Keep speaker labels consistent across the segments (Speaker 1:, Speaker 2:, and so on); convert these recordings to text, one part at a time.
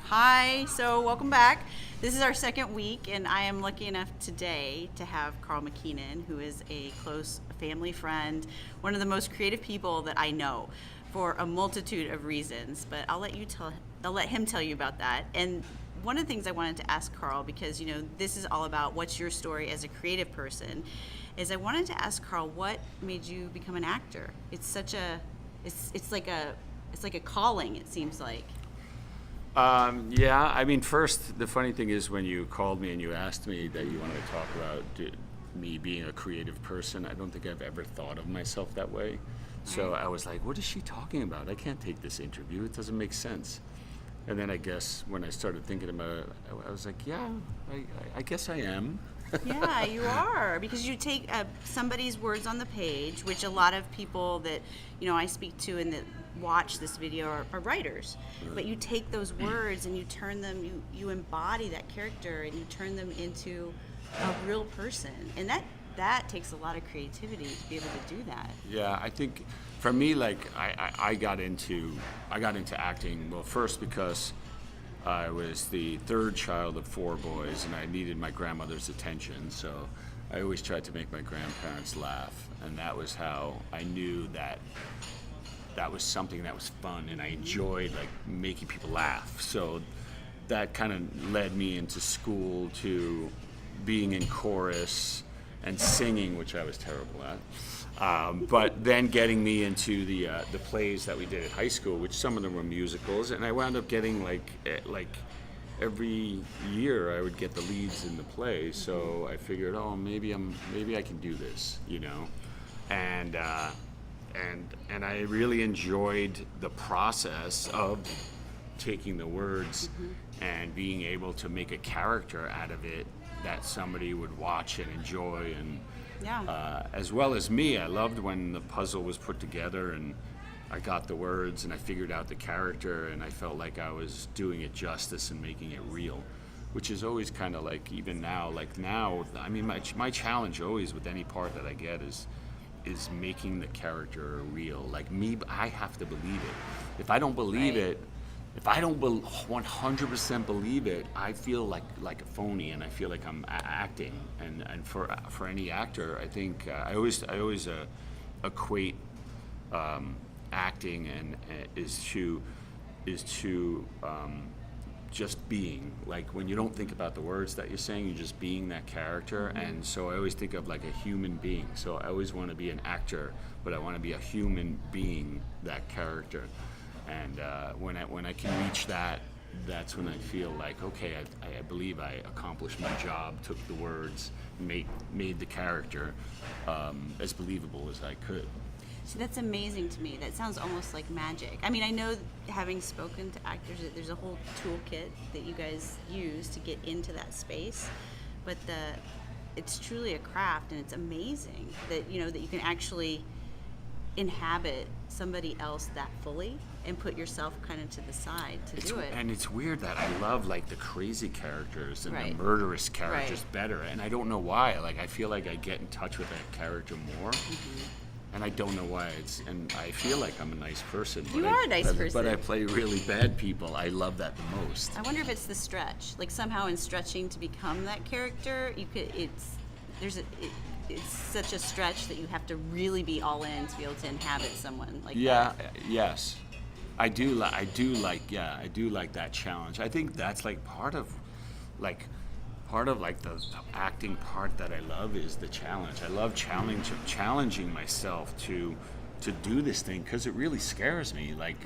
Speaker 1: Hi, so welcome back. This is our second week, and I am lucky enough today to have Karl Makinen, who is a close family friend, one of the most creative people that I know for a multitude of reasons. But I'll let him tell you about that. And one of the things I wanted to ask Karl, because this is all about what's your story as a creative person, is I wanted to ask Karl, what made you become an actor? It's like a calling, it seems like.
Speaker 2: Yeah, I mean, first, the funny thing is when you called me and you asked me that you wanted to talk about me being a creative person, I don't think I've ever thought of myself that way. So I was like, what is she talking about? I can't take this interview. It doesn't make sense. And then I guess when I started thinking about it, I was like, yeah, I guess I am.
Speaker 1: Yeah, you are, because you take somebody's words on the page, which a lot of people that I speak to and that watch this video are writers. Right. But you take those words and you turn them, you embody that character and you turn them into a real person, and that takes a lot of creativity to be able to do that.
Speaker 2: Yeah, I think for me, like I got into acting, well, first because I was the third child of 4 boys, and I needed my grandmother's attention, so I always tried to make my grandparents laugh, and that was how I knew that was something that was fun, and I enjoyed like making people laugh. So that kind of led me into school to being in chorus and singing, which I was terrible at. But then getting me into the plays that we did at high school, which some of them were musicals, and I wound up getting like every year I would get the leads in the play. So I figured, maybe I can do this, and I really enjoyed the process of taking the words and being able to make a character out of it that somebody would watch and enjoy, and as well as me. I loved when the puzzle was put together and I got the words and I figured out the character, and I felt like I was doing it justice and making it real, which is always kind of like, even now, I mean, my challenge always with any part that I get is making the character real. Like me, I have to believe it. If I don't believe it, if I don't 100% believe it, I feel like a phony, and I feel like I'm acting. And for any actor, I think I always equate acting and is to just being, like when you don't think about the words that you're saying, you're just being that character. And so I always think of like a human being. So I always want to be an actor, but I want to be a human being, that character. And when I can reach that, that's when I feel like, okay, I believe I accomplished my job, took the words, made the character as believable as I could.
Speaker 1: So that's amazing to me. That sounds almost like magic. I mean, I know, having spoken to actors, that there's a whole toolkit that you guys use to get into that space, but it's truly a craft, and it's amazing that that you can actually inhabit somebody else that fully and put yourself kind of to the side to do it.
Speaker 2: And it's weird that I love like the crazy characters and the murderous characters better, and I don't know why. Like I feel like I get in touch with that character more. And I don't know why. And I feel like I'm a nice person.
Speaker 1: You are a nice person.
Speaker 2: But I play really bad people. I love that the most.
Speaker 1: I wonder if it's the stretch. Like somehow in stretching to become that character, it's such a stretch that you have to really be all in to be able to inhabit someone like that.
Speaker 2: Yeah, yes. I do like that challenge. I think that's like part of the acting part that I love is the challenge. I love challenging myself to do this thing, because it really scares me. Like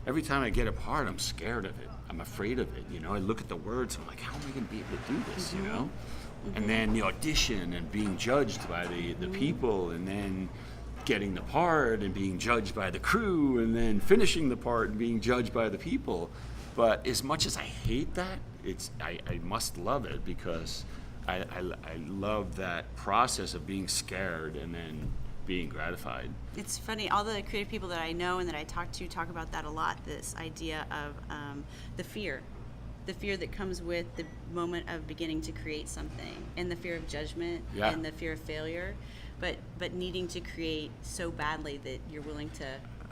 Speaker 2: every time I get a part, I'm scared of it. I'm afraid of it. I look at the words. I'm like, how am I going to be able to do this? And then the audition and being judged by the people, and then getting the part and being judged by the crew, and then finishing the part and being judged by the people. But as much as I hate that, I must love it, because I love that process of being scared and then being gratified.
Speaker 1: It's funny, all the creative people that I know and that I talk to talk about that a lot, this idea of the fear that comes with the moment of beginning to create something, and the fear of judgment and the fear of failure, but needing to create so badly that you're willing to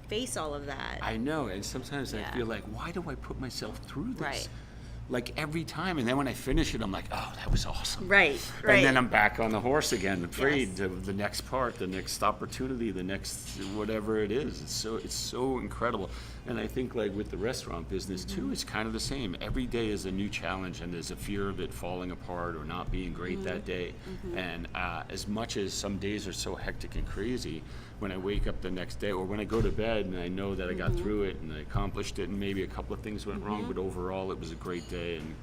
Speaker 1: face all of that.
Speaker 2: I know, and sometimes I feel like, why do I put myself through this?
Speaker 1: Right.
Speaker 2: like every time. And then when I finish it, I'm like, oh, that was awesome.
Speaker 1: Right.
Speaker 2: And then I'm back on the horse again, afraid
Speaker 1: Yes.
Speaker 2: of the next part, the next opportunity, the next whatever it is. It's so incredible. And I think like with the restaurant business too, it's kind of the same. Every day is a new challenge, and there's a fear of it falling apart or not being great that day. And as much as some days are so hectic and crazy, when I wake up the next day or when I go to bed and I know that I got through it and I accomplished it, and maybe a couple of things went wrong, but overall it was a great day, and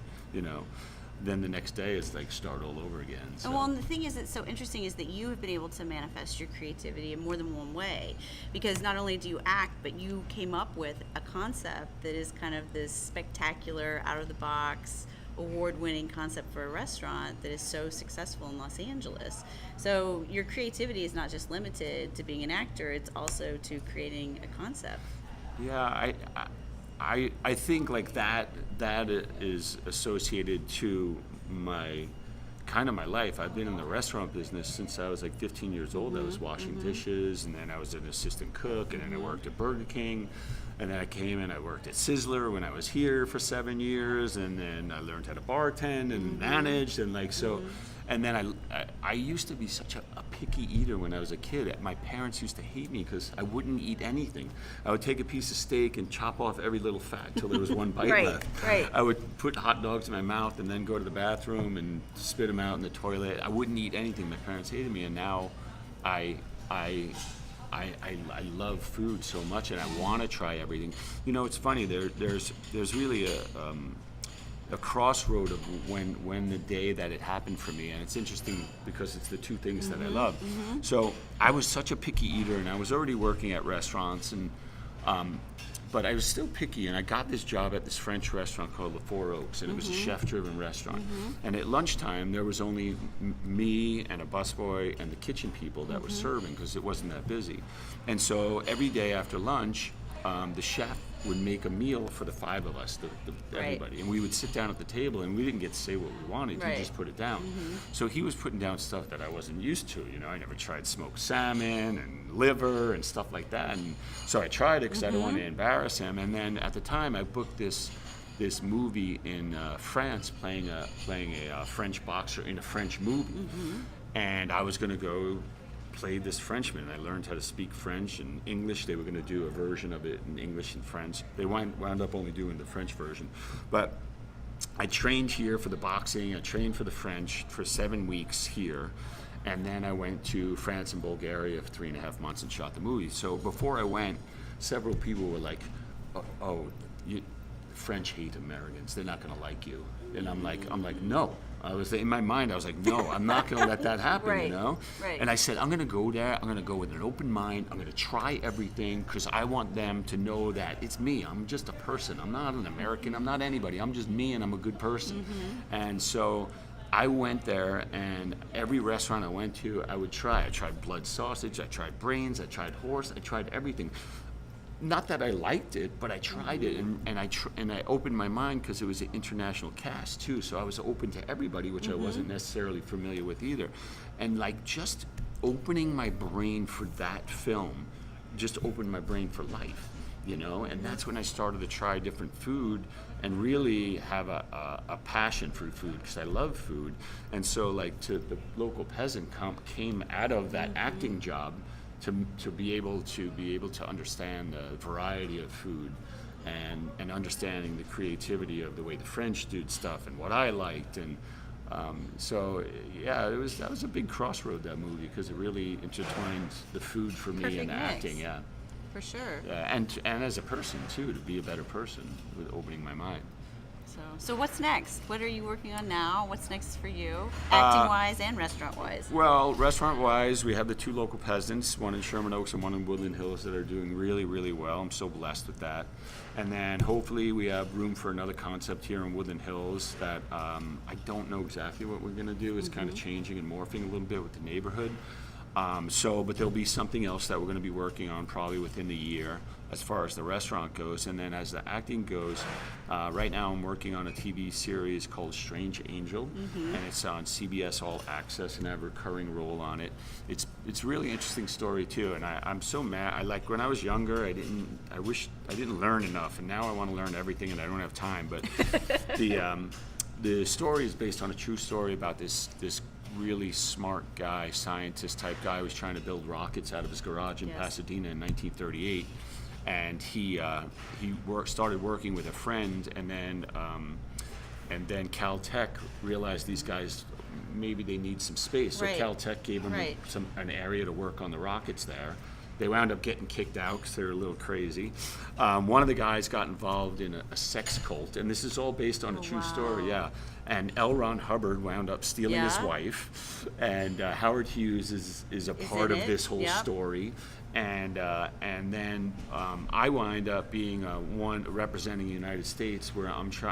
Speaker 2: then the next day is like start all over again. So.
Speaker 1: Well, and the thing is that's so interesting is that you have been able to manifest your creativity in more than one way, because not only do you act, but you came up with a concept that is kind of this spectacular, out of the box, award-winning concept for a restaurant that is so successful in Los Angeles. So your creativity is not just limited to being an actor, it's also to creating a concept.
Speaker 2: Yeah, I think like that is associated to my life. I've been in the restaurant business since I was like 15 years old. I was washing dishes, and then I was an assistant cook, and then I worked at Burger King, and then I came and I worked at Sizzler when I was here for 7 years, and then I learned how to bartend and managed, and like so. And then I used to be such a picky eater when I was a kid. My parents used to hate me because I wouldn't eat anything. I would take a piece of steak and chop off every little fat till there was one bite left.
Speaker 1: Right.
Speaker 2: I would put hot dogs in my mouth and then go to the bathroom and spit them out in the toilet. I wouldn't eat anything. My parents hated me, and now I love food so much, and I want to try everything. It's funny. There's really a crossroad of when the day that it happened for me, and it's interesting because it's the two things that I love. So I was such a picky eater, and I was already working at restaurants, and but I was still picky, and I got this job at this French restaurant called the Four Oaks, and it was a chef-driven restaurant. And at lunchtime, there was only me and a busboy and the kitchen people that were serving because it wasn't that busy. And so every day after lunch, the chef would make a meal for the five of us, everybody, and we would sit down at the table, and we didn't get to say what we wanted. He just put it down. So he was putting down stuff that I wasn't used to. I never tried smoked salmon and liver and stuff like that, and so I tried it because I don't want to embarrass him. And then at the time, I booked this movie in France, playing a French boxer in a French movie, and I was going to go played this Frenchman. I learned how to speak French and English. They were going to do a version of it in English and French. They wound up only doing the French version. But I trained here for the boxing. I trained for the French for 7 weeks here. And then I went to France and Bulgaria for 3.5 months and shot the movie. So before I went, several people were like, French hate Americans. They're not going to like you. And I'm like, no. In my mind, I was like, no, I'm not going to let that happen,
Speaker 1: Right.
Speaker 2: And I said, I'm going to go there. I'm going to go with an open mind. I'm going to try everything because I want them to know that it's me. I'm just a person. I'm not an American. I'm not anybody. I'm just me, and I'm a good person. And so I went there, and every restaurant I went to, I would try. I tried blood sausage. I tried brains. I tried horse. I tried everything. Not that I liked it, but I tried it, and I opened my mind because it was an international cast too, so I was open to everybody, which I wasn't necessarily familiar with either. And like just opening my brain for that film just opened my brain for life, and that's when I started to try different food and really have a passion for food because I love food. And so like the Local Peasant came out of that acting job to be able to understand the variety of food and understanding the creativity of the way the French did stuff and what I liked. And so yeah, that was a big crossroad, that movie, because it really intertwined the food for me and acting. Yeah,
Speaker 1: for sure.
Speaker 2: And as a person too, to be a better person with opening my mind.
Speaker 1: So what's next? What are you working on now? What's next for you, acting-wise and restaurant-wise?
Speaker 2: Well, restaurant-wise, we have the two Local Peasants, one in Sherman Oaks and one in Woodland Hills, that are doing really, really well. I'm so blessed with that. And then hopefully we have room for another concept here in Woodland Hills that I don't know exactly what we're going to do. It's kind of changing and morphing a little bit with the neighborhood. But there'll be something else that we're going to be working on probably within the year as far as the restaurant goes. And then as the acting goes, right now I'm working on a TV series called Strange Angel, and it's on CBS All Access, and I have a recurring role on it. It's a really interesting story too, and I'm so mad. When I was younger, I wish I didn't learn enough, and now I want to learn everything, and I don't have time. But the story is based on a true story about this really smart guy, scientist type guy, who was trying to build rockets out of his garage in Pasadena in 1938, and he started working with a friend, and then Caltech realized these guys maybe they need some space, so Caltech gave them an area to work on the rockets there. They wound up getting kicked out because they were a little crazy. One of the guys got involved in a sex cult, and this is all based on a true story, yeah. And L. Ron Hubbard wound up stealing his wife, and Howard Hughes is a part of this whole story. And then I wind up being one representing the United States, where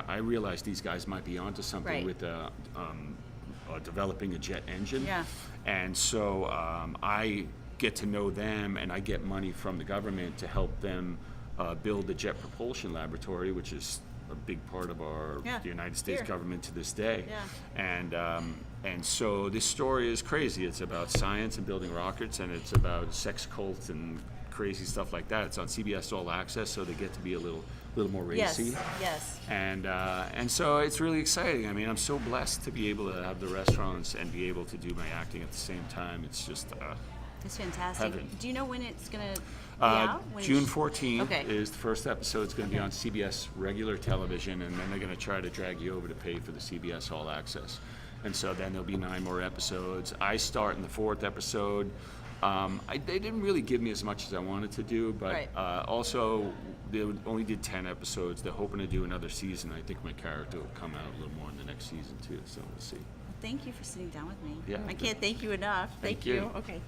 Speaker 2: I realized these guys might be onto something with developing a jet engine. Yeah. And so I get to know them, and I get money from the government to help them build the Jet Propulsion Laboratory, which is a big part of the United States government to this day. Yeah. And so this story is crazy. It's about science and building rockets, and it's about sex cults and crazy stuff like that. It's on CBS All Access, so they get to be a little more racy.
Speaker 1: Yes.
Speaker 2: And so it's really exciting. I mean, I'm so blessed to be able to have the restaurants and be able to do my acting at the same time. It's just
Speaker 1: it's fantastic.
Speaker 2: heaven.
Speaker 1: Do you know when it's going to be out?
Speaker 2: June 14th is the first episode. It's going to be on CBS regular television, and then they're going to try to drag you over to pay for the CBS All Access. And so then there'll be 9 more episodes. I start in the 4th episode. They didn't really give me as much as I wanted to do, but also they only did 10 episodes. They're hoping to do another season. I think my character will come out a little more in the next season too, so we'll see.
Speaker 1: Thank you for sitting down with me.
Speaker 2: Yeah.
Speaker 1: I can't thank you enough. Thank you. Okay.